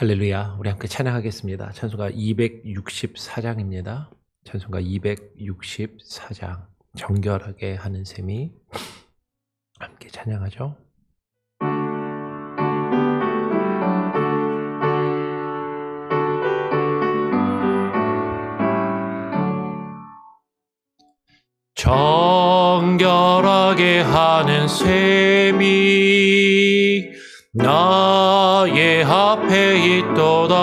할렐루야. 우리 함께 찬양하겠습니다. 찬송가 264장입니다. 찬송가 264장. 정결하게 하는 셈이 함께 찬양하죠. 정결하게 하는 셈이 나의 앞에 있도다.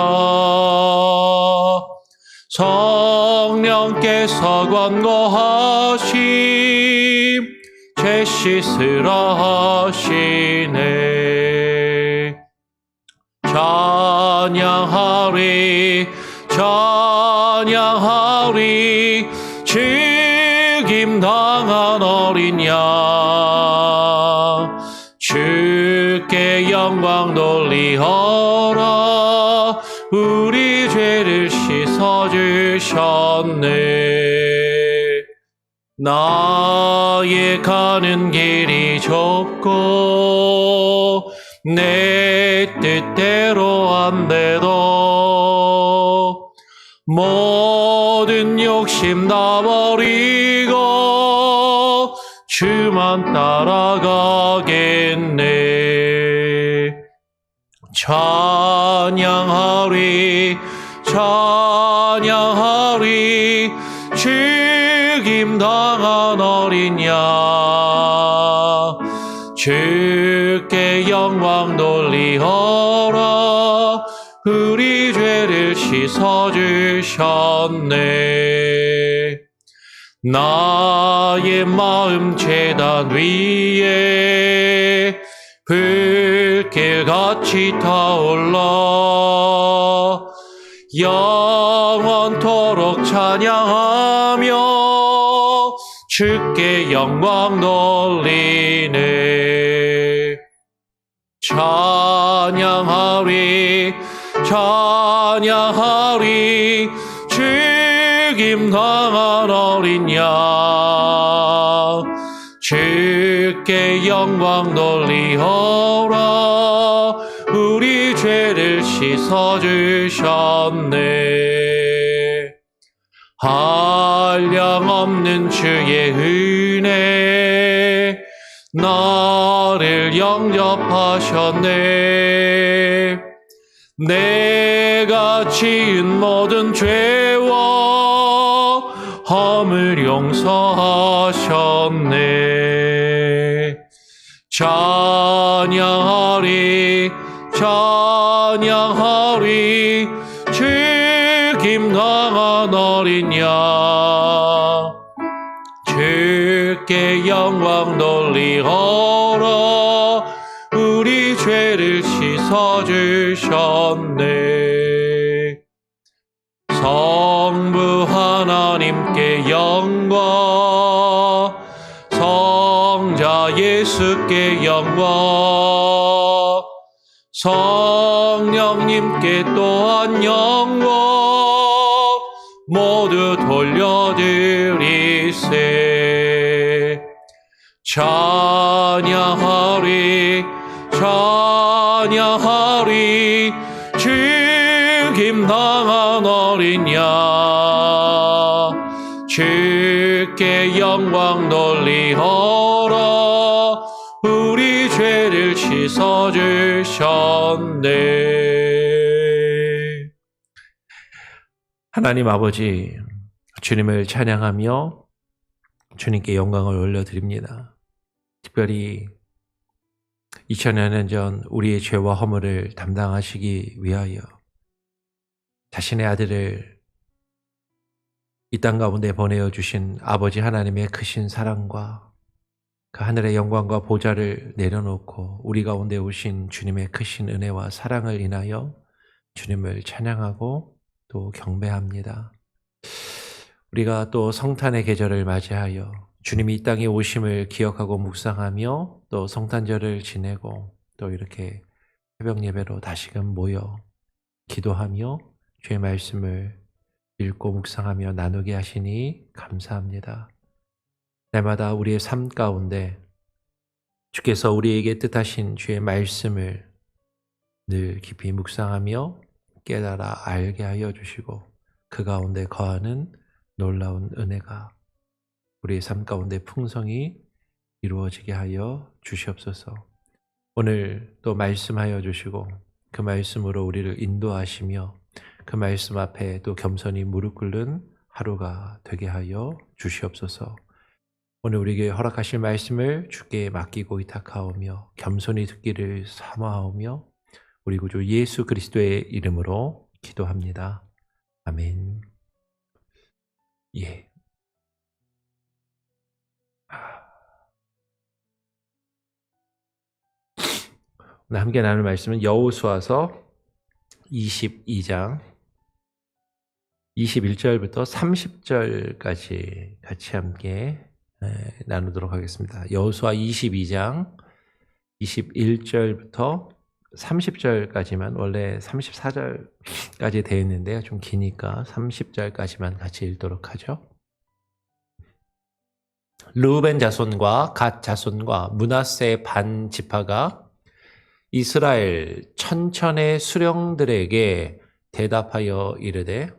성령께서 권고하심 죄 씻으라 하시네. 찬양하리 찬양하리 죽임당한 어린 양 주께 영광 돌리어라. 우리 죄를 씻어주셨네. 나의 가는 길이 좁고 내 뜻대로 안 돼도 모든 욕심 다 버리고 주만 따라가겠네. 찬양하리 찬양하리 죽임당한 어린 양 주께 영광 돌리어라. 우리 죄를 씻어주셨네. 나의 마음 제단 위에 불길같이 타올라 영원토록 찬양하며 주께 영광 돌리네. 찬양하리 찬양하리 죽임당한 어린 양 주께 영광 돌리어라. 우리 죄를 씻어주셨네. 한량없는 주의 은혜 나를 영접하셨네. 내가 지은 모든 죄와 허물 용서하셨네. 찬양하리 찬양하리 죽임당한 어린 양 주께 영광 돌리어라. 우리 죄를 씻어주셨네. 성부 하나님께 영광 성자 예수께 영광 성령님께 또한 영광 모두 돌려드리세. 찬양하리 찬양하리 죽임당한 어린 양 주께 영광 돌리어라. 우리 죄를 씻어주셨네. 하나님 아버지, 주님을 찬양하며 주님께 영광을 올려드립니다. 특별히 2000여 년 전 우리의 죄와 허물을 담당하시기 위하여 자신의 아들을 이 땅 가운데 보내어 주신 아버지 하나님의 크신 사랑과 그 하늘의 영광과 보좌를 내려놓고 우리 가운데 오신 주님의 크신 은혜와 사랑을 인하여 주님을 찬양하고 또 경배합니다. 우리가 또 성탄의 계절을 맞이하여 주님이 이 땅에 오심을 기억하고 묵상하며 또 성탄절을 지내고 또 이렇게 새벽 예배로 다시금 모여 기도하며 주의 말씀을 읽고 묵상하며 나누게 하시니 감사합니다. 날마다 우리의 삶 가운데 주께서 우리에게 뜻하신 주의 말씀을 늘 깊이 묵상하며 깨달아 알게 하여 주시고 그 가운데 거하는 놀라운 은혜가 우리의 삶 가운데 풍성히 이루어지게 하여 주시옵소서. 오늘 또 말씀하여 주시고 그 말씀으로 우리를 인도하시며 그 말씀 앞에 또 겸손히 무릎 꿇는 하루가 되게 하여 주시옵소서. 오늘 우리에게 허락하실 말씀을 주께 맡기고 의탁하오며 겸손히 듣기를 사모하오며 우리 구주 예수 그리스도의 이름으로 기도합니다. 아멘. 예. 오늘 함께 나눌 말씀은 여호수아서 22장 21절부터 30절까지 같이 함께 나누도록 하겠습니다. 여호수아 22장 21절부터 30절까지만, 원래 34절까지 되어 있는데요. 좀 기니까 30절까지만 같이 읽도록 하죠. 르우벤 자손과 갓 자손과 므낫세 반 지파가 이스라엘 천천의 수령들에게 대답하여 이르되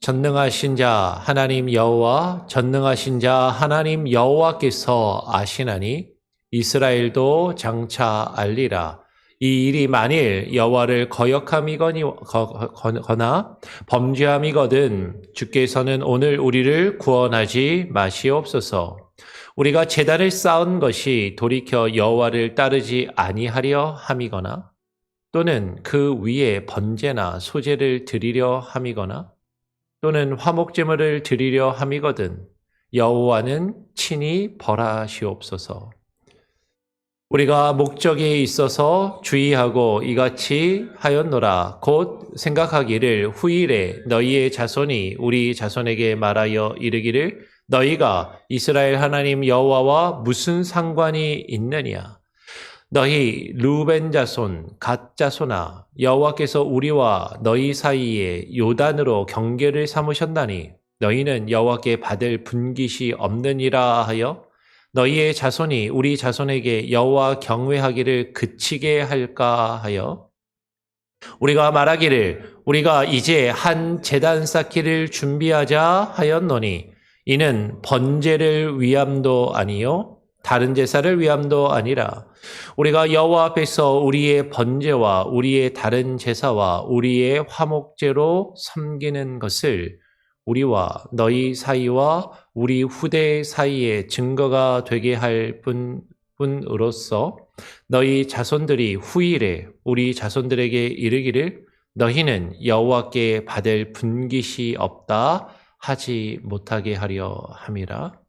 전능하신 자 하나님 여호와, 전능하신 자 하나님 여호와께서 아시나니 이스라엘도 장차 알리라. 이 일이 만일 여호와를 거역함이거나 범죄함이거든 주께서는 오늘 우리를 구원하지 마시옵소서. 우리가 제단을 쌓은 것이 돌이켜 여호와를 따르지 아니하려 함이거나 또는 그 위에 번제나 소제를 드리려 함이거나 또는 화목제물을 드리려 함이거든 여호와는 친히 벌하시옵소서. 우리가 목적에 있어서 주의하고 이같이 하였노라. 곧 생각하기를 후일에 너희의 자손이 우리 자손에게 말하여 이르기를 너희가 이스라엘 하나님 여호와와 무슨 상관이 있느냐. 너희 르우벤 자손 갓 자손아, 여호와께서 우리와 너희 사이에 요단으로 경계를 삼으셨나니 너희는 여호와께 받을 분깃이 없느니라 하여 너희의 자손이 우리 자손에게 여호와 경외하기를 그치게 할까 하여 우리가 말하기를 우리가 이제 한 제단 쌓기를 준비하자 하였노니 이는 번제를 위함도 아니요 다른 제사를 위함도 아니라 우리가 여호와 앞에서 우리의 번제와 우리의 다른 제사와 우리의 화목제로 섬기는 것을 우리와 너희 사이와 우리 후대 사이에 증거가 되게 할 뿐으로써 너희 자손들이 후일에 우리 자손들에게 이르기를 너희는 여호와께 받을 분깃이 없다 하지 못하게 하려 함이라.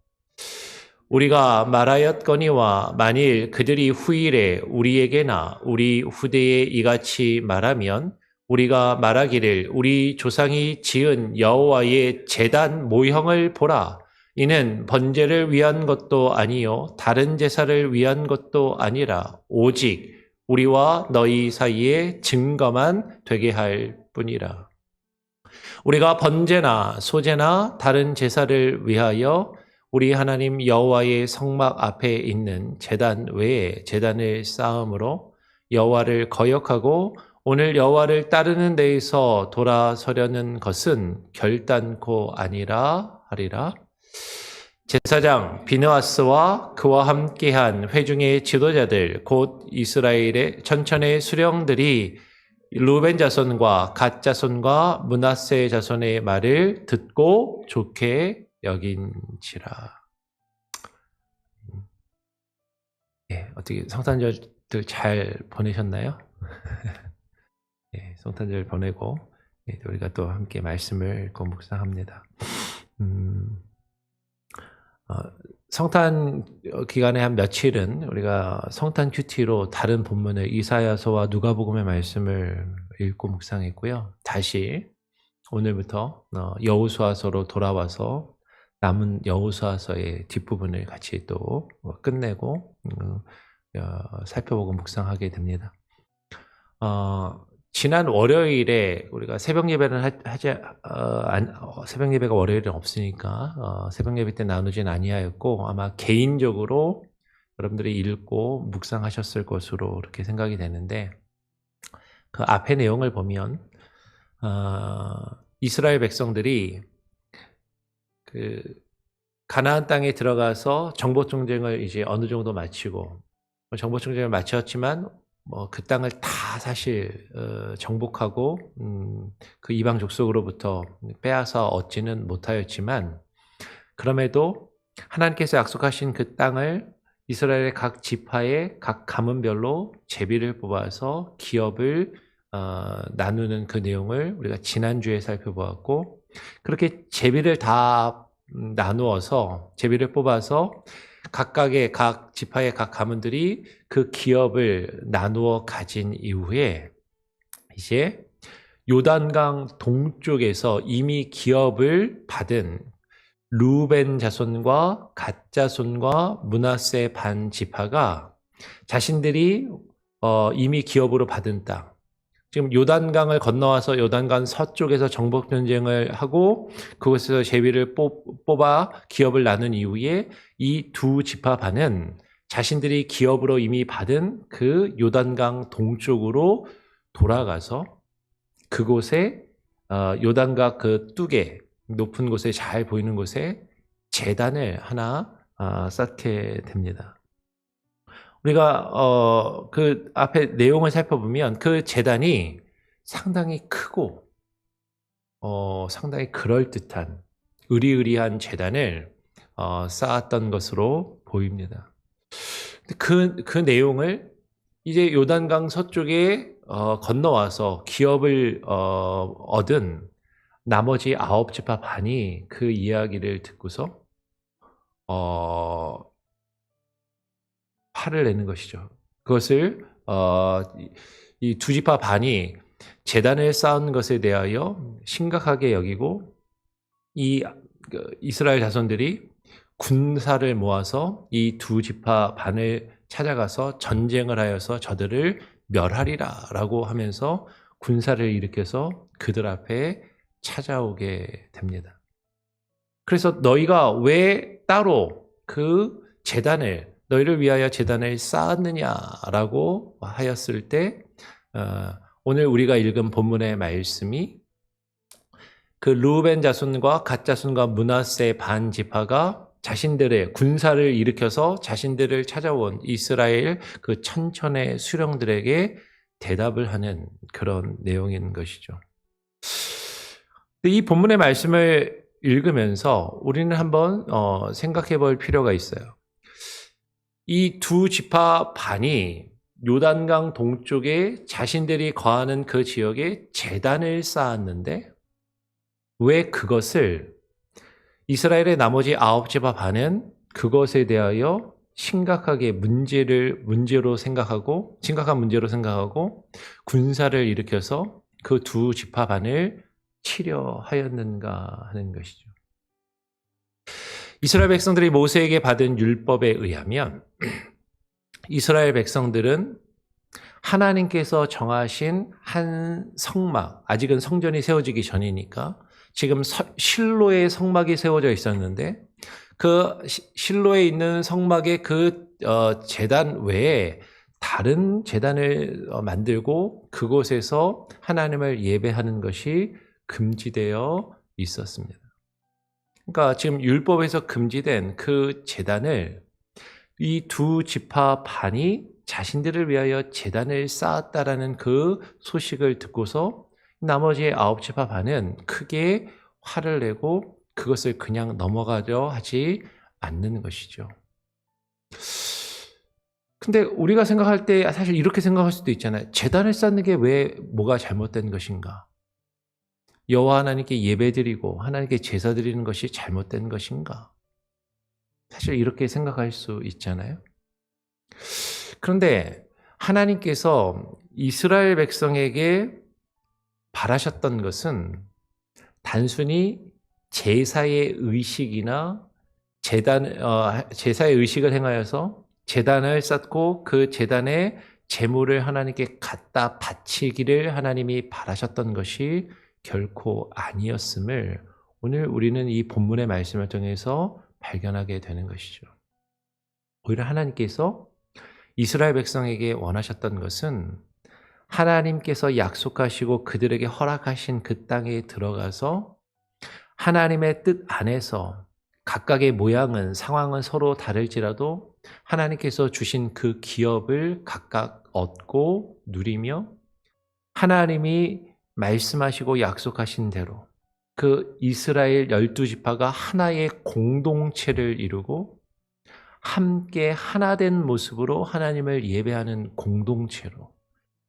우리가 말하였거니와 만일 그들이 후일에 우리에게나 우리 후대에 이같이 말하면 우리가 말하기를 우리 조상이 지은 여호와의 제단 모형을 보라. 이는 번제를 위한 것도 아니요 다른 제사를 위한 것도 아니라 오직 우리와 너희 사이에 증거만 되게 할 뿐이라. 우리가 번제나 소제나 다른 제사를 위하여 우리 하나님 여호와의 성막 앞에 있는 제단 외에 제단을 쌓음으로 여호와를 거역하고 오늘 여호와를 따르는 데에서 돌아서려는 것은 결단코 아니라 하리라. 제사장 비느하스와 그와 함께한 회중의 지도자들 곧 이스라엘의 천천의 수령들이 르우벤 자손과 갓 자손과 므낫세 자손의 말을 듣고 좋게 여긴지라. 예, 어떻게 성탄절들 잘 보내셨나요? 예, 성탄절 보내고 우리가 또 함께 말씀을 읽고 묵상합니다. 성탄 기간에 한 며칠은 우리가 성탄 큐티로 다른 본문을 이사야서와 누가복음의 말씀을 읽고 묵상했고요. 다시 오늘부터 여호수아서로 돌아와서 남은 여호수아서의 뒷부분을 같이 또 끝내고 살펴보고 묵상하게 됩니다. 지난 월요일에 우리가 새벽 예배를 새벽 예배가 월요일은 없으니까 새벽 예배 때 나누진 아니하였고 아마 개인적으로 여러분들이 읽고 묵상하셨을 것으로 그렇게 생각이 되는데 그 앞의 내용을 보면 이스라엘 백성들이 그 가나안 땅에 들어가서 정복 전쟁을 이제 어느 정도 마치고 정복 전쟁을 마쳤지만 뭐 그 땅을 다 사실 정복하고 그 이방 족속으로부터 빼앗아 얻지는 못하였지만 그럼에도 하나님께서 약속하신 그 땅을 이스라엘의 각 지파의 각 가문별로 제비를 뽑아서 기업을 나누는 그 내용을 우리가 지난주에 살펴보았고 그렇게 제비를 다 나누어서 제비를 뽑아서 각각의 각 지파의 각 가문들이 그 기업을 나누어 가진 이후에 이제 요단강 동쪽에서 이미 기업을 받은 루벤 자손과 갓 자손과 므낫세 반 지파가 자신들이 이미 기업으로 받은 땅, 지금 요단강을 건너와서 요단강 서쪽에서 정복 전쟁을 하고 그곳에서 제비를 뽑아 기업을 나눈 이후에 이 두 지파 반은 자신들이 기업으로 이미 받은 그 요단강 동쪽으로 돌아가서 그곳에 요단강 그 뚝에 높은 곳에 잘 보이는 곳에 제단을 하나 쌓게 됩니다. 우리가 그 앞에 내용을 살펴보면 그 제단이 상당히 크고 상당히 그럴듯한 의리의리한 제단을 쌓았던 것으로 보입니다. 그 내용을 이제 요단강 서쪽에 건너와서 기업을 얻은 나머지 9지파 반이 그 이야기를 듣고서 화를 내는 것이죠. 그것을 이 두 지파 반이 제단을 쌓은 것에 대하여 심각하게 여기고 이 이스라엘 자손들이 군사를 모아서 이 두 지파 반을 찾아가서 전쟁을 하여서 저들을 멸하리라라고 하면서 군사를 일으켜서 그들 앞에 찾아오게 됩니다. 그래서 너희가 왜 따로 그 제단을 너희를 위하여 제단을 쌓았느냐라고 하였을 때 오늘 우리가 읽은 본문의 말씀이 그 루벤 자손과 갓 자손과 므낫세 반 지파가 자신들의 군사를 일으켜서 자신들을 찾아온 이스라엘 그 천천의 수령들에게 대답을 하는 그런 내용인 것이죠. 이 본문의 말씀을 읽으면서 우리는 한번 생각해 볼 필요가 있어요. 이 두 지파 반이 요단강 동쪽에 자신들이 거하는 그 지역에 제단을 쌓았는데 왜 그것을 이스라엘의 나머지 9지파 반은 그것에 대하여 심각한 문제로 생각하고 군사를 일으켜서 그 두 지파 반을 치려 하였는가 하는 것이죠. 이스라엘 백성들이 모세에게 받은 율법에 의하면 이스라엘 백성들은 하나님께서 정하신 한 성막, 아직은 성전이 세워지기 전이니까 지금 실로의 성막이 세워져 있었는데 그 실로에 있는 성막의 그 제단 외에 다른 제단을 만들고 그곳에서 하나님을 예배하는 것이 금지되어 있었습니다. 그러니까 지금 율법에서 금지된 그 제단을 이 두 지파 반이 자신들을 위하여 제단을 쌓았다라는 그 소식을 듣고서 나머지 9지파 반은 크게 화를 내고 그것을 그냥 넘어가려 하지 않는 것이죠. 근데 우리가 생각할 때 사실 이렇게 생각할 수도 있잖아요. 제단을 쌓는 게 왜 뭐가 잘못된 것인가? 여호와 하나님께 예배드리고 하나님께 제사 드리는 것이 잘못된 것인가? 사실 이렇게 생각할 수 있잖아요. 그런데 하나님께서 이스라엘 백성에게 바라셨던 것은 단순히 제사의 의식이나 제사의 의식을 행하여서 제단을 쌓고 그 제단에 제물을 하나님께 갖다 바치기를 하나님이 바라셨던 것이 결코 아니었음을 오늘 우리는 이 본문의 말씀을 통해서 발견하게 되는 것이죠. 오히려 하나님께서 이스라엘 백성에게 원하셨던 것은 하나님께서 약속하시고 그들에게 허락하신 그 땅에 들어가서 하나님의 뜻 안에서 각각의 모양은 상황은 서로 다를지라도 하나님께서 주신 그 기업을 각각 얻고 누리며 하나님이 말씀하시고 약속하신 대로 그 이스라엘 12지파가 하나의 공동체를 이루고 함께 하나 된 모습으로 하나님을 예배하는 공동체로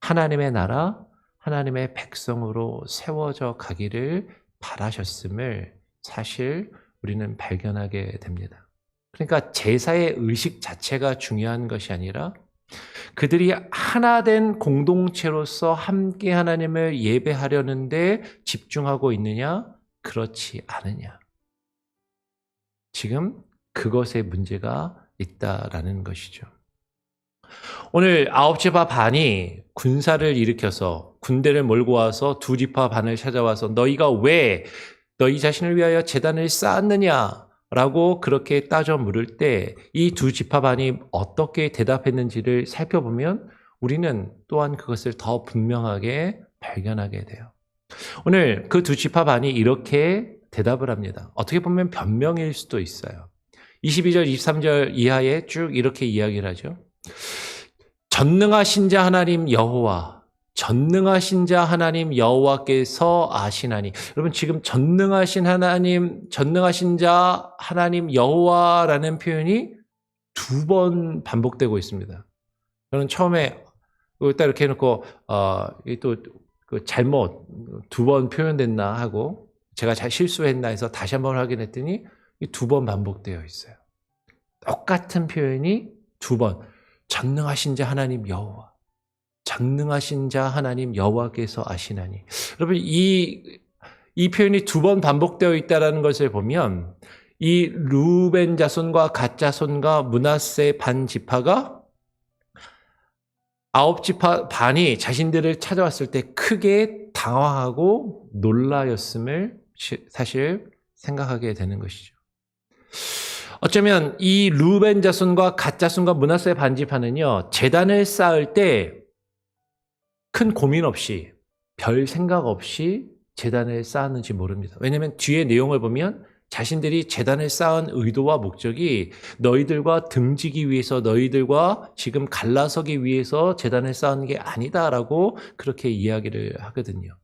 하나님의 나라, 하나님의 백성으로 세워져 가기를 바라셨음을 사실 우리는 발견하게 됩니다. 그러니까 제사의 의식 자체가 중요한 것이 아니라 그들이 하나 된 공동체로서 함께 하나님을 예배하려는데 집중하고 있느냐? 그렇지 않으냐. 지금 그것에 문제가 있다라는 것이죠. 오늘 9지파 반이 군사를 일으켜서 군대를 몰고 와서 2지파 반을 찾아와서 너희가 왜 너희 자신을 위하여 제단을 쌓았느냐? 라고 그렇게 따져 물을 때 이 2지파 반이 어떻게 대답했는지를 살펴보면 우리는 또한 그것을 더 분명하게 발견하게 돼요. 오늘 그 2지파 반이 이렇게 대답을 합니다. 어떻게 보면 변명일 수도 있어요. 22절, 23절 이하에 쭉 이렇게 이야기를 하죠. 전능하신 자 하나님 여호와, 전능하신 자 하나님 여호와께서 아시나니. 여러분 지금 전능하신 하나님, 전능하신 자 하나님 여호와라는 표현이 2번 반복되고 있습니다. 저는 처음에 딱 이렇게 해놓고 또 잘못 2번 표현됐나 하고 제가 잘 실수했나 해서 다시 한번 확인했더니 2번 반복되어 있어요. 똑같은 표현이 2번. 전능하신 자 하나님 여호와, 전능하신 자 하나님 여호와께서 아시나니. 여러분 이 표현이 2번 반복되어 있다는 것을 보면 이 루벤 자손과 갓 자손과 므낫세 반 지파가 9지파 반이 자신들을 찾아왔을 때 크게 당황하고 놀라였음을 사실 생각하게 되는 것이죠. 어쩌면 이 루벤 자손과 갓 자손과 므낫세 반 지파는요, 제단을 쌓을 때 큰 고민 없이 별 생각 없이 제단을 쌓았는지 모릅니다. 왜냐하면 뒤에 내용을 보면 자신들이 제단을 쌓은 의도와 목적이 너희들과 등지기 위해서, 너희들과 지금 갈라서기 위해서 제단을 쌓은 게 아니다라고 그렇게 이야기를 하거든요.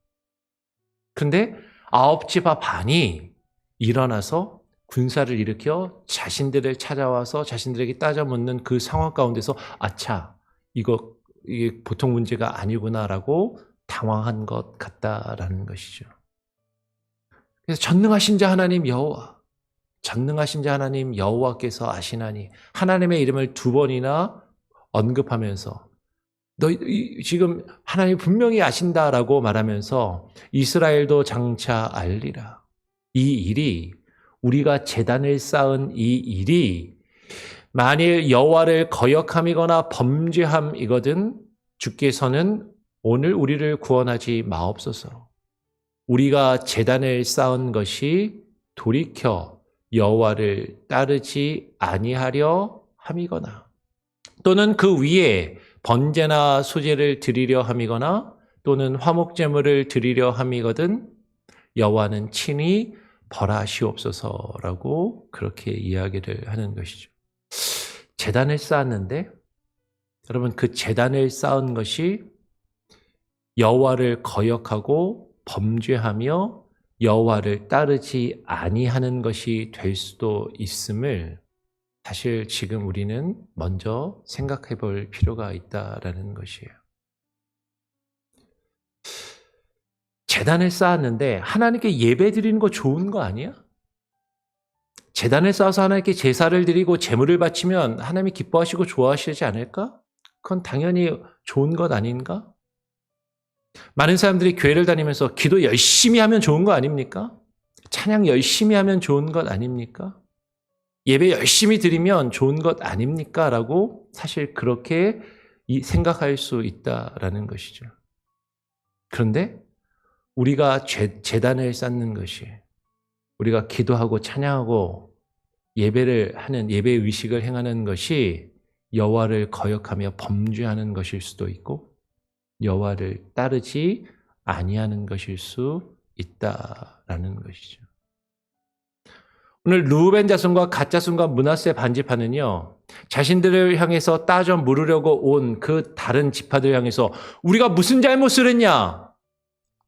그런데 9지파 반이 일어나서 군사를 일으켜 자신들을 찾아와서 자신들에게 따져 묻는 그 상황 가운데서 아차, 이게 보통 문제가 아니구나라고 당황한 것 같다라는 것이죠. 그래서 전능하신 자 하나님 여호와, 전능하신 자 하나님 여호와께서 아시나니, 하나님의 이름을 2번이나 언급하면서 너희 지금 하나님 분명히 아신다라고 말하면서 이스라엘도 장차 알리라. 이 일이, 우리가 제단을 쌓은 이 일이 만일 여호와를 거역함이거나 범죄함이거든 주께서는 오늘 우리를 구원하지 마옵소서. 우리가 제단을 쌓은 것이 돌이켜 여호와를 따르지 아니하려 함이거나 또는 그 위에 번제나 소제를 드리려 함이거나 또는 화목제물을 드리려 함이거든 여호와는 친히 벌하시옵소서라고 그렇게 이야기를 하는 것이죠. 제단을 쌓았는데 여러분 그 제단을 쌓은 것이 여호와를 거역하고 범죄하며 여호와를 따르지 아니하는 것이 될 수도 있음을 사실 지금 우리는 먼저 생각해 볼 필요가 있다라는 것이에요. 제단을 쌓았는데 하나님께 예배 드리는 거 좋은 거 아니야? 제단을 쌓아서 하나님께 제사를 드리고 제물을 바치면 하나님이 기뻐하시고 좋아하시지 않을까? 그건 당연히 좋은 것 아닌가? 많은 사람들이 교회를 다니면서 기도 열심히 하면 좋은 거 아닙니까? 찬양 열심히 하면 좋은 것 아닙니까? 예배 열심히 드리면 좋은 것 아닙니까? 라고 사실 그렇게 생각할 수 있다라는 것이죠. 그런데 우리가 제단을 쌓는 것이, 우리가 기도하고 찬양하고 예배를 하는, 예배 의식을 행하는 것이 여호와를 거역하며 범죄하는 것일 수도 있고 여호와를 따르지 아니하는 것일 수 있다라는 것이죠. 오늘 르우벤 자손과 갓 자손과 므낫세 반지파는요, 자신들을 향해서 따져 물으려고 온 그 다른 지파들을 향해서 우리가 무슨 잘못을 했냐?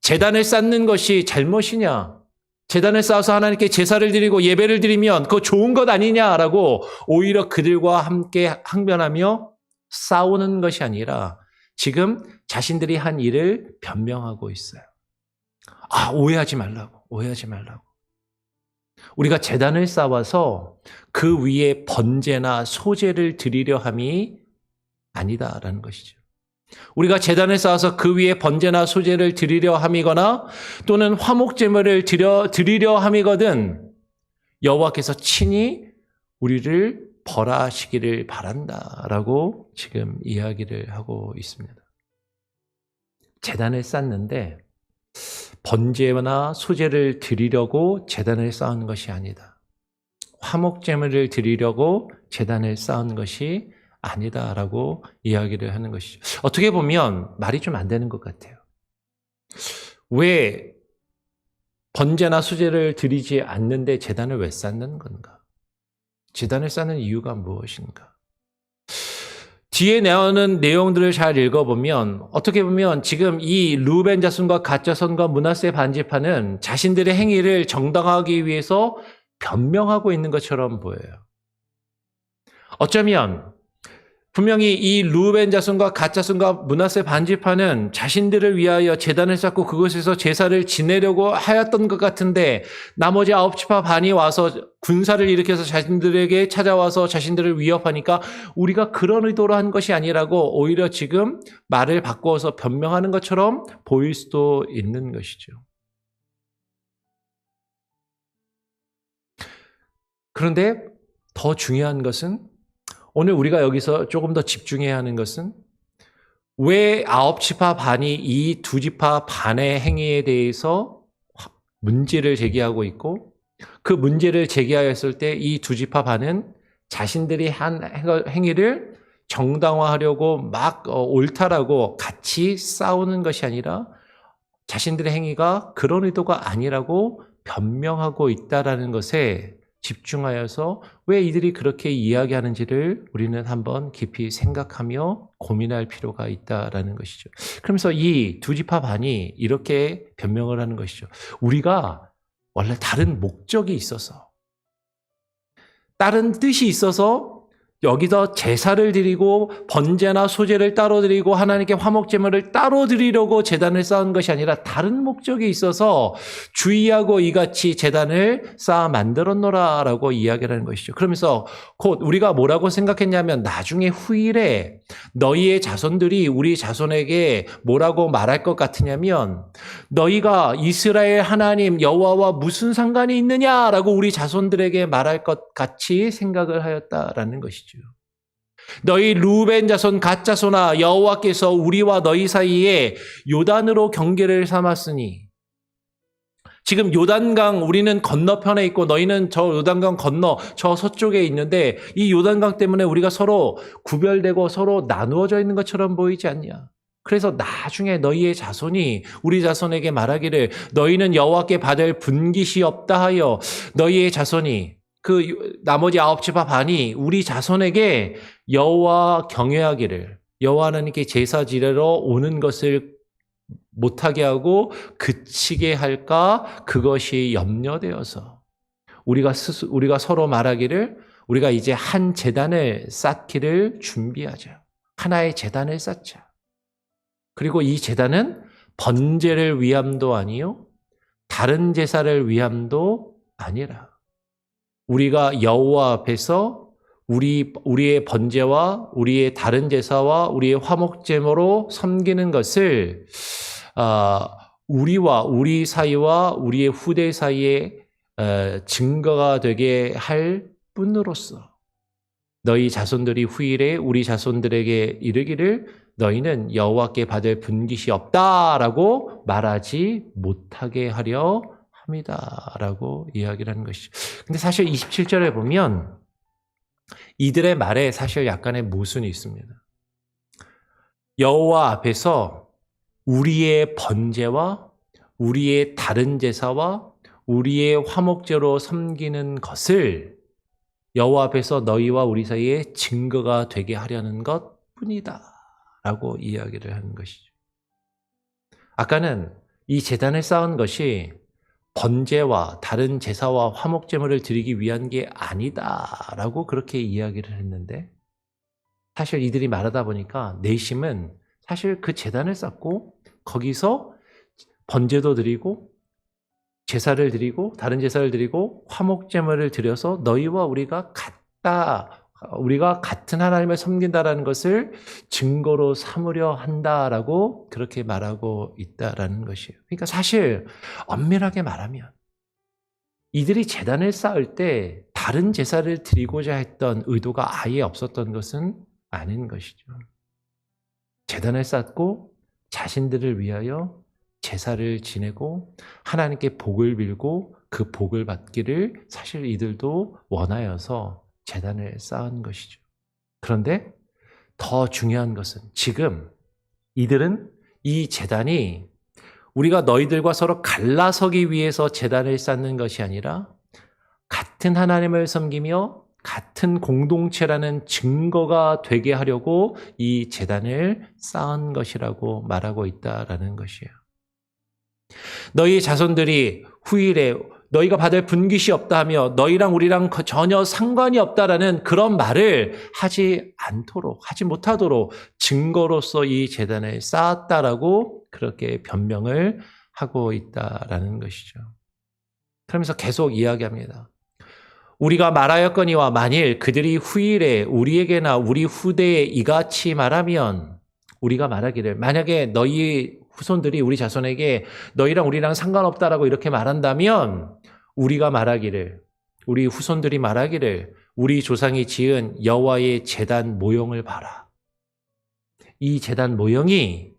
제단을 쌓는 것이 잘못이냐? 제단을 쌓아서 하나님께 제사를 드리고 예배를 드리면 그거 좋은 것 아니냐라고 오히려 그들과 함께 항변하며 싸우는 것이 아니라 지금 자신들이 한 일을 변명하고 있어요. 오해하지 말라고. 우리가 제단을 쌓아서 그 위에 번제나 소제를 드리려 함이 아니다라는 것이죠. 우리가 제단을 쌓아서 그 위에 번제나 소제를 드리려 함이거나 또는 화목제물을 드리려 함이거든 여호와께서 친히 우리를 벌하시기를 바란다라고 지금 이야기를 하고 있습니다. 제단을 쌓는데 번제나 소제를 드리려고 제단을 쌓은 것이 아니다. 화목제물을 드리려고 제단을 쌓은 것이 아니다라고 이야기를 하는 것이죠. 어떻게 보면 말이 좀 안 되는 것 같아요. 왜 번제나 소제를 드리지 않는데 제단을 왜 쌓는 건가? 제단을 쌓는 이유가 무엇인가? 뒤에 나오는 내용들을 잘 읽어보면 어떻게 보면 지금 이 르우벤 자손과 갓 자손과 므낫세 반지파는 자신들의 행위를 정당하기 위해서 변명하고 있는 것처럼 보여요. 어쩌면 분명히 이 르우벤 자손과 갓 자손과 므낫세 반지파는 자신들을 위하여 제단을 쌓고 그곳에서 제사를 지내려고 하였던 것 같은데 나머지 9지파 반이 와서 군사를 일으켜서 자신들에게 찾아와서 자신들을 위협하니까 우리가 그런 의도로 한 것이 아니라고 오히려 지금 말을 바꾸어서 변명하는 것처럼 보일 수도 있는 것이죠. 그런데 더 중요한 것은 오늘 우리가 여기서 조금 더 집중해야 하는 것은 왜 9지파 반이 이 2지파 반의 행위에 대해서 문제를 제기하고 있고 그 문제를 제기하였을 때 이 2지파 반은 자신들이 한 행위를 정당화하려고 막 옳다라고 같이 싸우는 것이 아니라 자신들의 행위가 그런 의도가 아니라고 변명하고 있다라는 것에 집중하여서 왜 이들이 그렇게 이야기하는지를 우리는 한번 깊이 생각하며 고민할 필요가 있다라는 것이죠. 그러면서 이 2지파 반이 이렇게 변명을 하는 것이죠. 우리가 원래 다른 목적이 있어서, 다른 뜻이 있어서 여기서 제사를 드리고 번제나 소제를 따로 드리고 하나님께 화목제물을 따로 드리려고 제단을 쌓은 것이 아니라 다른 목적이 있어서 주의하고 이같이 제단을 쌓아 만들었노라라고 이야기를 하는 것이죠. 그러면서 곧 우리가 뭐라고 생각했냐면 나중에 후일에 너희의 자손들이 우리 자손에게 뭐라고 말할 것 같으냐면 너희가 이스라엘 하나님 여호와와 무슨 상관이 있느냐라고 우리 자손들에게 말할 것 같이 생각을 하였다라는 것이죠. 너희 르우벤 자손 갓 자손아 여호와께서 우리와 너희 사이에 요단으로 경계를 삼았으니 지금 요단강 우리는 건너편에 있고 너희는 저 요단강 건너 저 서쪽에 있는데 이 요단강 때문에 우리가 서로 구별되고 서로 나누어져 있는 것처럼 보이지 않냐. 그래서 나중에 너희의 자손이 우리 자손에게 말하기를 너희는 여호와께 받을 분깃이 없다 하여 너희의 자손이 그 나머지 9지파 반이 우리 자손에게 여호와 경외하기를 여호와 하나님께 제사 지내러 오는 것을 못하게 하고 그치게 할까 그것이 염려되어서 우리가 서로 말하기를 우리가 이제 한 제단을 쌓기를 준비하자. 하나의 제단을 쌓자. 그리고 이 제단은 번제를 위함도 아니요 다른 제사를 위함도 아니라 우리가 여호와 앞에서 우리의 번제와 우리의 다른 제사와 우리의 화목제물로 섬기는 것을 우리와 우리 사이와 우리의 후대 사이에 증거가 되게 할 뿐으로써 너희 자손들이 후일에 우리 자손들에게 이르기를 너희는 여호와께 받을 분깃이 없다라고 말하지 못하게 하려 합니다라고 이야기를 하는 것이죠. 근데 사실 27절에 보면 이들의 말에 사실 약간의 모순이 있습니다. 여호와 앞에서 우리의 번제와 우리의 다른 제사와 우리의 화목제로 섬기는 것을 여호와 앞에서 너희와 우리 사이에 증거가 되게 하려는 것뿐이다 라고 이야기를 하는 것이죠. 아까는 이 제단을 쌓은 것이 번제와 다른 제사와 화목제물을 드리기 위한 게 아니다라고 그렇게 이야기를 했는데, 사실 이들이 말하다 보니까 내심은 사실 그 제단을 쌓고 거기서 번제도 드리고 제사를 드리고 다른 제사를 드리고 화목제물을 드려서 너희와 우리가 같은 하나님을 섬긴다라는 것을 증거로 삼으려 한다라고 그렇게 말하고 있다라는 것이에요. 그러니까 사실 엄밀하게 말하면 이들이 제단을 쌓을 때 다른 제사를 드리고자 했던 의도가 아예 없었던 것은 아닌 것이죠. 제단을 쌓고 자신들을 위하여 제사를 지내고 하나님께 복을 빌고 그 복을 받기를 사실 이들도 원하여서 제단을 쌓은 것이죠. 그런데 더 중요한 것은 지금 이들은 이 제단이 우리가 너희들과 서로 갈라서기 위해서 제단을 쌓는 것이 아니라 같은 하나님을 섬기며 같은 공동체라는 증거가 되게 하려고 이 제단을 쌓은 것이라고 말하고 있다라는 것이에요. 너희 자손들이 후일에 너희가 받을 분깃이 없다 하며 너희랑 우리랑 전혀 상관이 없다라는 그런 말을 하지 못하도록 증거로서 이 제단을 쌓았다라고 그렇게 변명을 하고 있다라는 것이죠. 그러면서 계속 이야기합니다. 우리가 말하였거니와 만일 그들이 후일에 우리에게나 우리 후대에 이같이 말하면, 우리가 말하기를, 만약에 너희 후손들이 우리 자손에게 너희랑 우리랑 상관없다라고 이렇게 말한다면 우리가 말하기를, 우리 후손들이 말하기를 우리 조상이 지은 여호와의 제단 모형을 봐라. 이 제단 모형이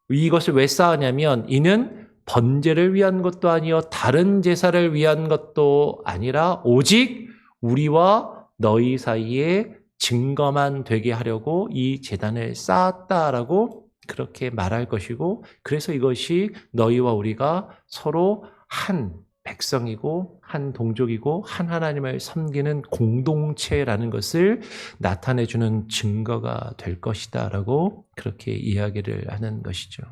이것을 왜 쌓았냐면 이는 번제를 위한 것도 아니요 다른 제사를 위한 것도 아니라 오직 우리와 너희 사이에 증거만 되게 하려고 이 제단을 쌓았다라고 그렇게 말할 것이고, 그래서 이것이 너희와 우리가 서로 한 백성이고 한 동족이고 한 하나님을 섬기는 공동체라는 것을 나타내주는 증거가 될 것이다 라고 그렇게 이야기를 하는 것이죠.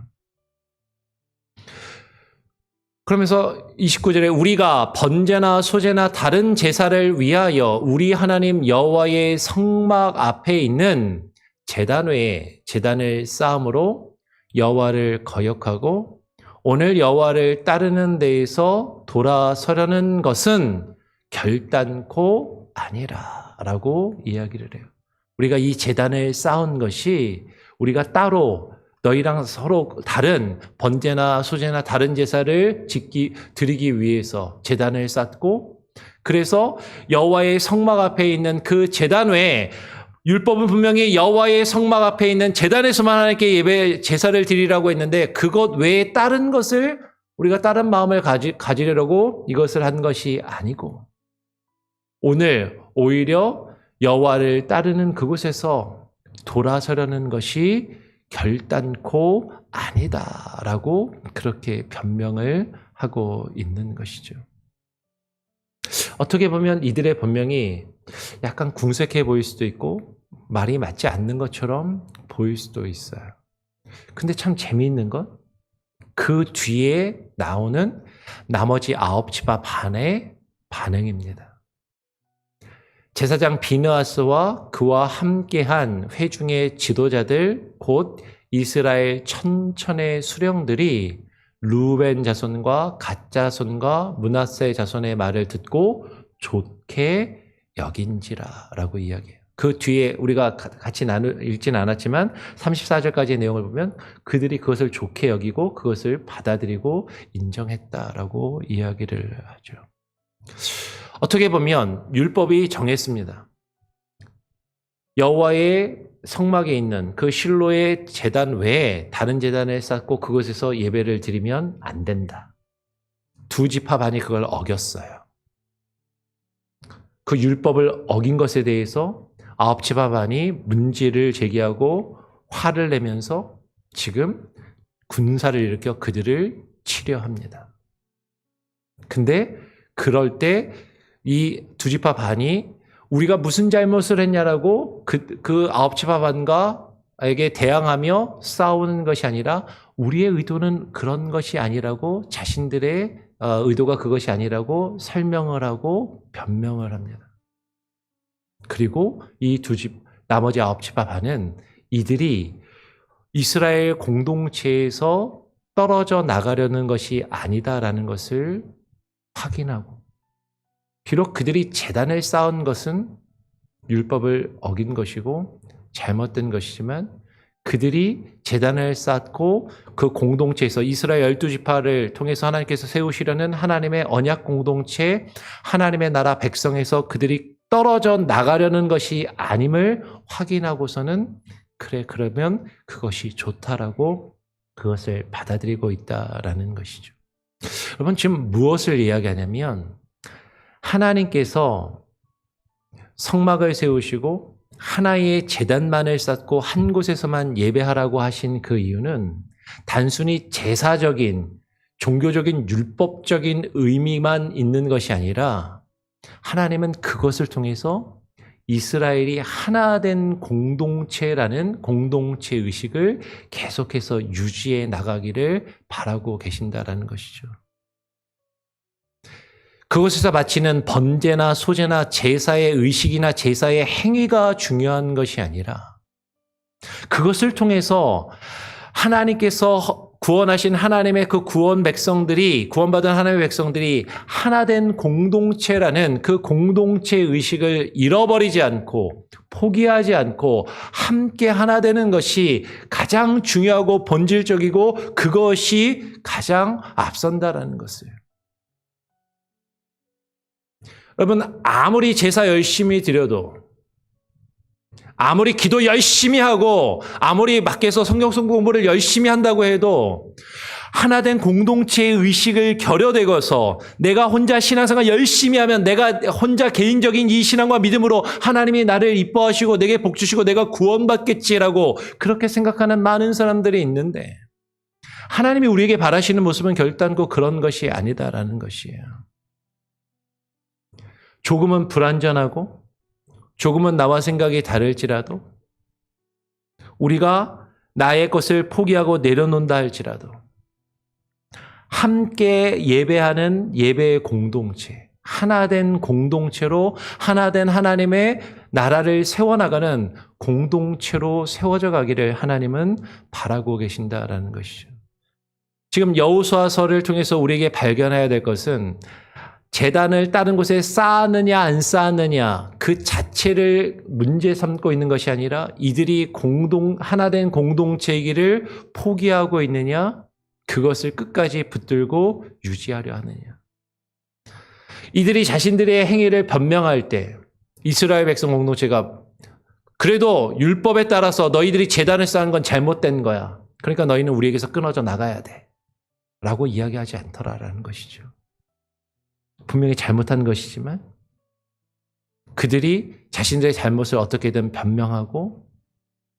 그러면서 29절에 우리가 번제나 소제나 다른 제사를 위하여 우리 하나님 여호와의 성막 앞에 있는 제단 외에 제단을 쌓음으로 여호와를 거역하고 오늘 여호와를 따르는 데에서 돌아서려는 것은 결단코 아니라라고 이야기를 해요. 우리가 이 제단을 쌓은 것이 우리가 따로 너희랑 서로 다른 번제나 소제나 다른 제사를 드리기 위해서 제단을 쌓고, 그래서 여호와의 성막 앞에 있는 그 제단 외에, 율법은 분명히 여호와의 성막 앞에 있는 제단에서만 하나님께 제사를 드리라고 했는데 그것 외에 다른 것을 우리가 다른 마음을 가지려고 이것을 한 것이 아니고, 오늘 오히려 여호와를 따르는 그곳에서 돌아서려는 것이 결단코 아니다라고 그렇게 변명을 하고 있는 것이죠. 어떻게 보면 이들의 변명이 약간 궁색해 보일 수도 있고 말이 맞지 않는 것처럼 보일 수도 있어요. 근데 참 재미있는 건 그 뒤에 나오는 나머지 9지파 반의 반응입니다. 제사장 비느하스와 그와 함께한 회중의 지도자들 곧 이스라엘 천천의 수령들이 루벤 자손과 갓 자손과 므낫세 자손의 말을 듣고 좋게 여긴지라라고 이야기해요. 그 뒤에 우리가 같이 읽지는 않았지만 34절까지의 내용을 보면 그들이 그것을 좋게 여기고 그것을 받아들이고 인정했다라고 이야기를 하죠. 어떻게 보면 율법이 정했습니다. 여호와의 성막에 있는 그 실로의 제단 외에 다른 제단을 쌓고 그곳에서 예배를 드리면 안 된다. 2지파 반이 그걸 어겼어요. 그 율법을 어긴 것에 대해서 9지파 반이 문제를 제기하고 화를 내면서 지금 군사를 일으켜 그들을 치려합니다. 근데 그럴 때 이 두 지파 반이 우리가 무슨 잘못을 했냐라고 그 아홉 지파 반과에게 대항하며 싸우는 것이 아니라 우리의 의도는 그런 것이 아니라고 자신들의 의도가 그것이 아니라고 설명을 하고 변명을 합니다. 그리고 이 나머지 아홉 지파 반은 이들이 이스라엘 공동체에서 떨어져 나가려는 것이 아니다라는 것을 확인하고, 비록 그들이 제단을 쌓은 것은 율법을 어긴 것이고 잘못된 것이지만 그들이 제단을 쌓고 그 공동체에서 이스라엘 12지파를 통해서 하나님께서 세우시려는 하나님의 언약 공동체, 하나님의 나라 백성에서 그들이 떨어져 나가려는 것이 아님을 확인하고서는 그래, 그러면 그것이 좋다라고 그것을 받아들이고 있다라는 것이죠. 여러분, 지금 무엇을 이야기하냐면 하나님께서 성막을 세우시고 하나의 제단만을 쌓고 한 곳에서만 예배하라고 하신 그 이유는 단순히 제사적인, 종교적인, 율법적인 의미만 있는 것이 아니라 하나님은 그것을 통해서 이스라엘이 하나 된 공동체라는 공동체 의식을 계속해서 유지해 나가기를 바라고 계신다라는 것이죠. 그곳에서 바치는 번제나 소제나 제사의 의식이나 제사의 행위가 중요한 것이 아니라 그것을 통해서 하나님께서 구원하신 하나님의 그 구원받은 하나님의 백성들이 하나된 공동체라는 그 공동체 의식을 잃어버리지 않고 포기하지 않고 함께 하나 되는 것이 가장 중요하고 본질적이고 그것이 가장 앞선다라는 것을. 여러분, 아무리 제사 열심히 드려도, 아무리 기도 열심히 하고, 아무리 밖에서 성경 공부를 열심히 한다고 해도 하나된 공동체의 의식을 결여되고서 내가 혼자 신앙생활 열심히 하면 내가 혼자 개인적인 이 신앙과 믿음으로 하나님이 나를 이뻐하시고 내게 복 주시고 내가 구원받겠지라고 그렇게 생각하는 많은 사람들이 있는데 하나님이 우리에게 바라시는 모습은 결단코 그런 것이 아니다라는 것이에요. 조금은 불완전하고 조금은 나와 생각이 다를지라도 우리가 나의 것을 포기하고 내려놓는다 할지라도 함께 예배하는 예배의 공동체, 하나된 공동체로 하나된 하나님의 나라를 세워나가는 공동체로 세워져 가기를 하나님은 바라고 계신다라는 것이죠. 지금 여호수아서를 통해서 우리에게 발견해야 될 것은 제단을 다른 곳에 쌓았느냐 안 쌓았느냐 그 자체를 문제 삼고 있는 것이 아니라 이들이 하나된 공동체이기를 포기하고 있느냐 그것을 끝까지 붙들고 유지하려 하느냐. 이들이 자신들의 행위를 변명할 때 이스라엘 백성 공동체가 그래도 율법에 따라서 너희들이 제단을 쌓은 건 잘못된 거야. 그러니까 너희는 우리에게서 끊어져 나가야 돼. 라고 이야기하지 않더라라는 것이죠. 분명히 잘못한 것이지만 그들이 자신들의 잘못을 어떻게든 변명하고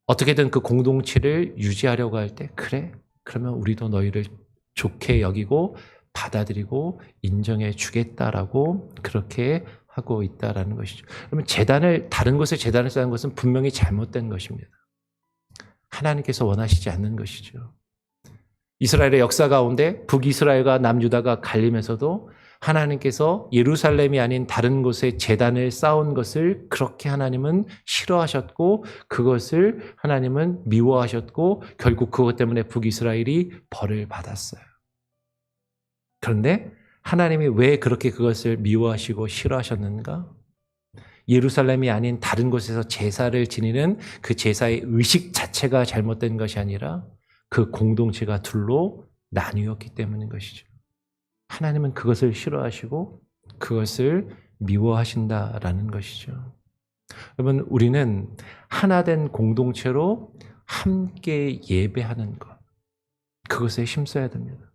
어떻게든 그 공동체를 유지하려고 할 때 그래? 그러면 우리도 너희를 좋게 여기고 받아들이고 인정해 주겠다라고 그렇게 하고 있다라는 것이죠. 그러면 다른 곳에 제단을 쌓은 것은 분명히 잘못된 것입니다. 하나님께서 원하시지 않는 것이죠. 이스라엘의 역사 가운데 북이스라엘과 남유다가 갈리면서도 하나님께서 예루살렘이 아닌 다른 곳에 제단을 쌓은 것을 그렇게 하나님은 싫어하셨고 그것을 하나님은 미워하셨고 결국 그것 때문에 북이스라엘이 벌을 받았어요. 그런데 하나님이 왜 그렇게 그것을 미워하시고 싫어하셨는가? 예루살렘이 아닌 다른 곳에서 제사를 지니는 그 제사의 의식 자체가 잘못된 것이 아니라 그 공동체가 둘로 나뉘었기 때문인 것이죠. 하나님은 그것을 싫어하시고 그것을 미워하신다라는 것이죠. 여러분, 우리는 하나된 공동체로 함께 예배하는 것, 그것에 힘써야 됩니다.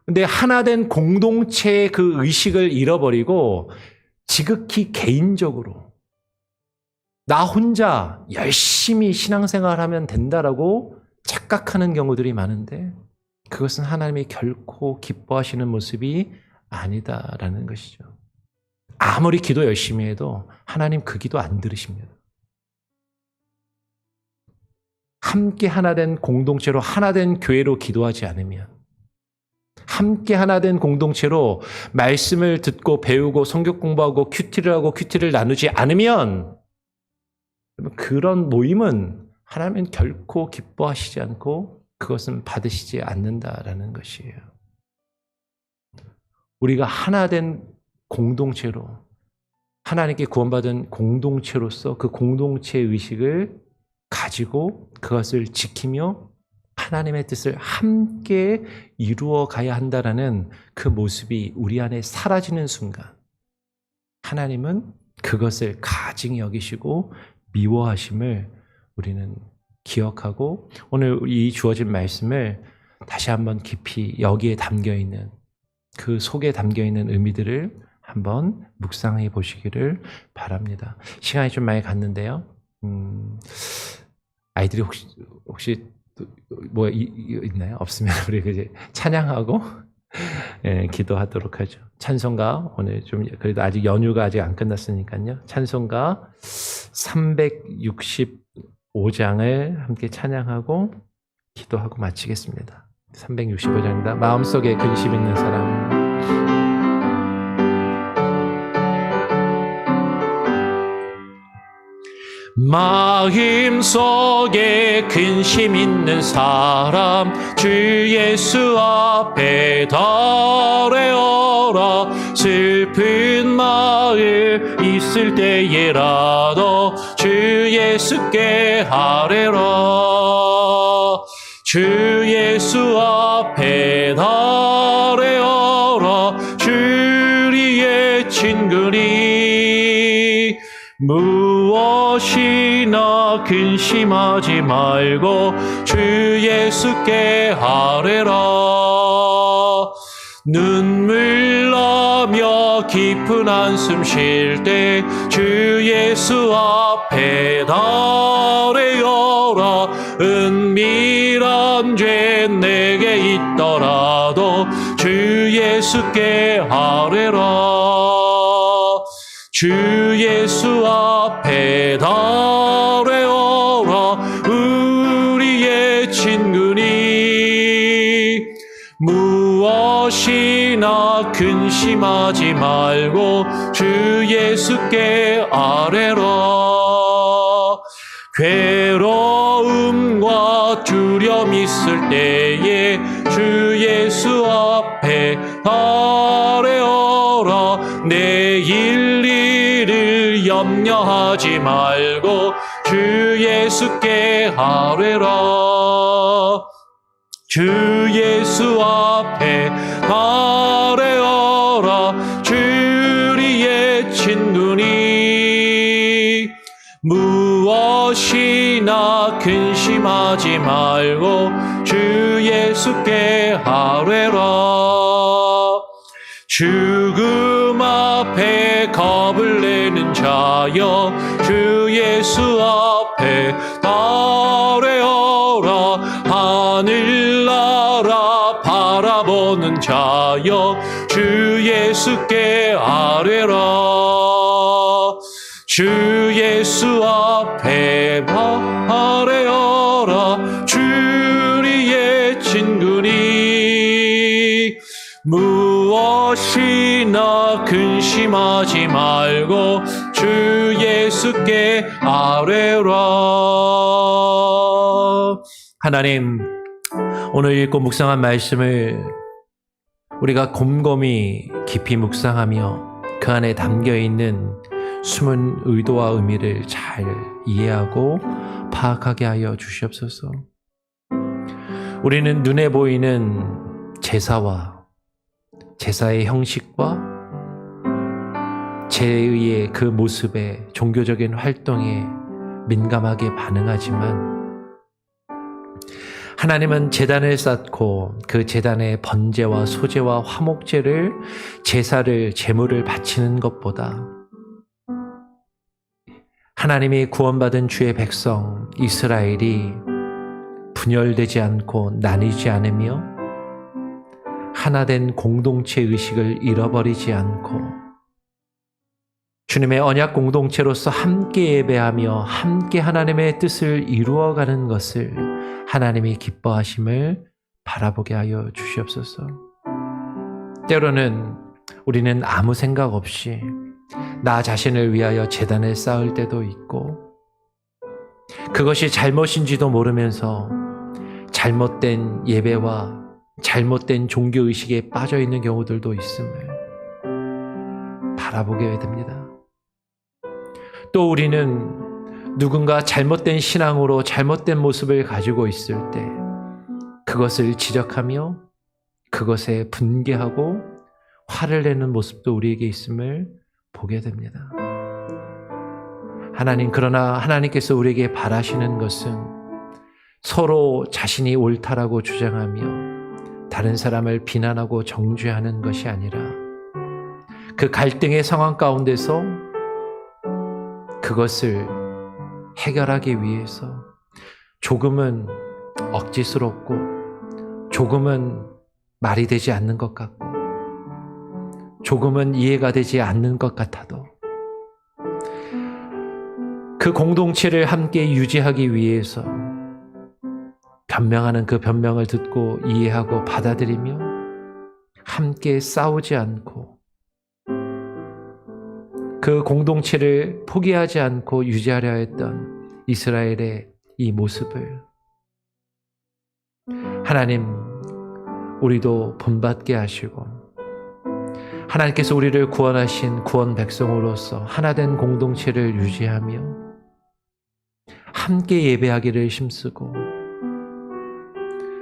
그런데 하나된 공동체의 그 의식을 잃어버리고 지극히 개인적으로 나 혼자 열심히 신앙생활하면 된다라고 착각하는 경우들이 많은데 그것은 하나님이 결코 기뻐하시는 모습이 아니다라는 것이죠. 아무리 기도 열심히 해도 하나님 그 기도 안 들으십니다. 함께 하나 된 공동체로 하나 된 교회로 기도하지 않으면, 함께 하나 된 공동체로 말씀을 듣고 배우고 성경 공부하고 큐티를 하고 큐티를 나누지 않으면 그런 모임은 하나님은 결코 기뻐하시지 않고 그것은 받으시지 않는다라는 것이에요. 우리가 하나 된 공동체로, 하나님께 구원받은 공동체로서 그 공동체 의식을 가지고 그것을 지키며 하나님의 뜻을 함께 이루어 가야 한다라는 그 모습이 우리 안에 사라지는 순간 하나님은 그것을 가증히 여기시고 미워하심을 우리는 기억하고, 오늘 이 주어진 말씀을 다시 한번 깊이 여기에 담겨있는, 그 속에 담겨있는 의미들을 한번 묵상해 보시기를 바랍니다. 시간이 좀 많이 갔는데요. 아이들이 혹시 뭐 있나요? 없으면 우리 이제 찬양하고 기도하도록 하죠. 찬송가, 오늘 좀 그래도 아직 연휴가 아직 안 끝났으니까요. 찬송가 365장을 함께 찬양하고 기도하고 마치겠습니다. 365장입니다. 마음속에 근심 있는 사람. 마음속에 근심 있는 사람, 주 예수 앞에 달래어라. 슬픈 마음 있을 때에라도 주 예수께 하래라. 주 예수 앞에 달래어라. 주리의 친구니 무엇이나 근심하지 말고 주 예수께 하래라. 눈물 나며 깊은 한숨 쉴 때 주 예수 앞에 달래어라. 은밀한 죄 내게 있더라도 주 예수께 하래라. 주 예수 앞에 달래어라. 우리의 친구니 무엇이나 근심하지 말고 주 예수께 아뢰라. 괴로움과 두려움 있을 때에 주 예수 앞에 달래어라. 내일 일을 염려하지 말고 주 예수께 아뢰라. 주 예수 앞에 달래어라. 주리의 친구니 무엇이나 근심하지 말고 주 예수께 아뢰라. 죽음 앞에 겁을 내는 자여 주 예수 앞에 달래어라. 하늘나라 바라보는 자여 주 예수께 아뢰라. 주 예수 앞에 아뢰어라. 주리의 친구니 무엇이나 근심하지 말고 주 예수께 아뢰라. 하나님, 오늘 읽고 묵상한 말씀을 우리가 곰곰이 깊이 묵상하며 그 안에 담겨있는 숨은 의도와 의미를 잘 이해하고 파악하게 하여 주시옵소서. 우리는 눈에 보이는 제사와 제사의 형식과 제의의 그 모습에, 종교적인 활동에 민감하게 반응하지만 하나님은 제단을 쌓고 그 제단에 번제와 소제와 화목제를, 제사를, 제물을 바치는 것보다 하나님이 구원받은 주의 백성 이스라엘이 분열되지 않고 나뉘지 않으며 하나된 공동체 의식을 잃어버리지 않고 주님의 언약 공동체로서 함께 예배하며 함께 하나님의 뜻을 이루어가는 것을 하나님이 기뻐하심을 바라보게 하여 주시옵소서. 때로는 우리는 아무 생각 없이 나 자신을 위하여 제단을 쌓을 때도 있고 그것이 잘못인지도 모르면서 잘못된 예배와 잘못된 종교의식에 빠져있는 경우들도 있음을 바라보게 됩니다. 또 우리는 누군가 잘못된 신앙으로 잘못된 모습을 가지고 있을 때 그것을 지적하며 그것에 분개하고 화를 내는 모습도 우리에게 있음을 보게 됩니다. 그러나 하나님께서 우리에게 바라시는 것은 서로 자신이 옳다라고 주장하며 다른 사람을 비난하고 정죄하는 것이 아니라 그 갈등의 상황 가운데서 그것을 해결하기 위해서 조금은 억지스럽고 조금은 말이 되지 않는 것 같고 조금은 이해가 되지 않는 것 같아도 그 공동체를 함께 유지하기 위해서 변명하는 그 변명을 듣고 이해하고 받아들이며 함께 싸우지 않고 그 공동체를 포기하지 않고 유지하려 했던 이스라엘의 이 모습을 하나님 우리도 본받게 하시고 하나님께서 우리를 구원하신 구원 백성으로서 하나된 공동체를 유지하며 함께 예배하기를 힘쓰고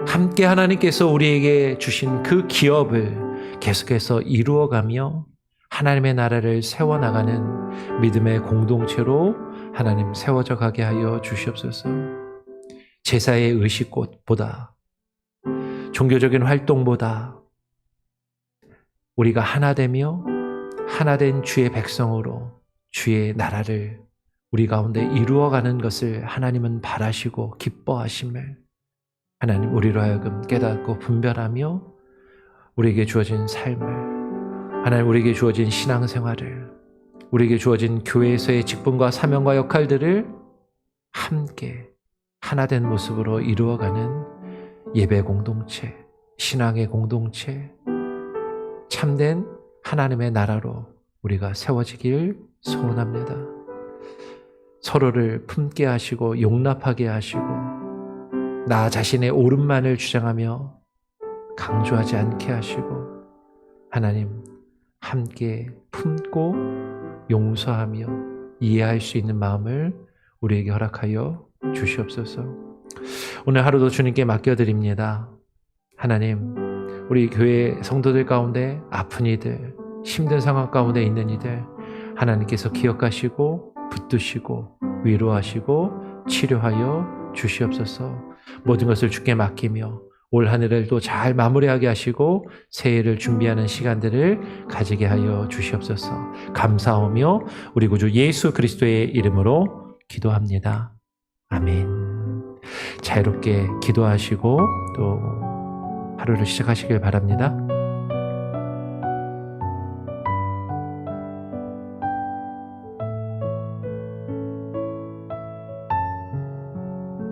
함께 하나님께서 우리에게 주신 그 기업을 계속해서 이루어가며 하나님의 나라를 세워나가는 믿음의 공동체로 하나님 세워져 가게 하여 주시옵소서. 제사의 의식보다 종교적인 활동보다 우리가 하나 되며 하나된 주의 백성으로 주의 나라를 우리 가운데 이루어가는 것을 하나님은 바라시고 기뻐하심을 하나님 우리로 하여금 깨닫고 분별하며 우리에게 주어진 삶을 하나님 우리에게 주어진 신앙생활을 우리에게 주어진 교회에서의 직분과 사명과 역할들을 함께 하나된 모습으로 이루어가는 예배 공동체, 신앙의 공동체, 참된 하나님의 나라로 우리가 세워지길 소원합니다. 서로를 품게 하시고 용납하게 하시고 나 자신의 옳음만을 주장하며 강조하지 않게 하시고 하나님 함께 품고 용서하며 이해할 수 있는 마음을 우리에게 허락하여 주시옵소서. 오늘 하루도 주님께 맡겨드립니다. 하나님 우리 교회 성도들 가운데 아픈 이들 힘든 상황 가운데 있는 이들 하나님께서 기억하시고 붙드시고 위로하시고 치료하여 주시옵소서. 모든 것을 주께 맡기며 올 한 해를 또 잘 마무리하게 하시고 새해를 준비하는 시간들을 가지게 하여 주시옵소서. 감사하며 우리 구주 예수 그리스도의 이름으로 기도합니다. 아멘. 자유롭게 기도하시고 또 하루를 시작하시길 바랍니다.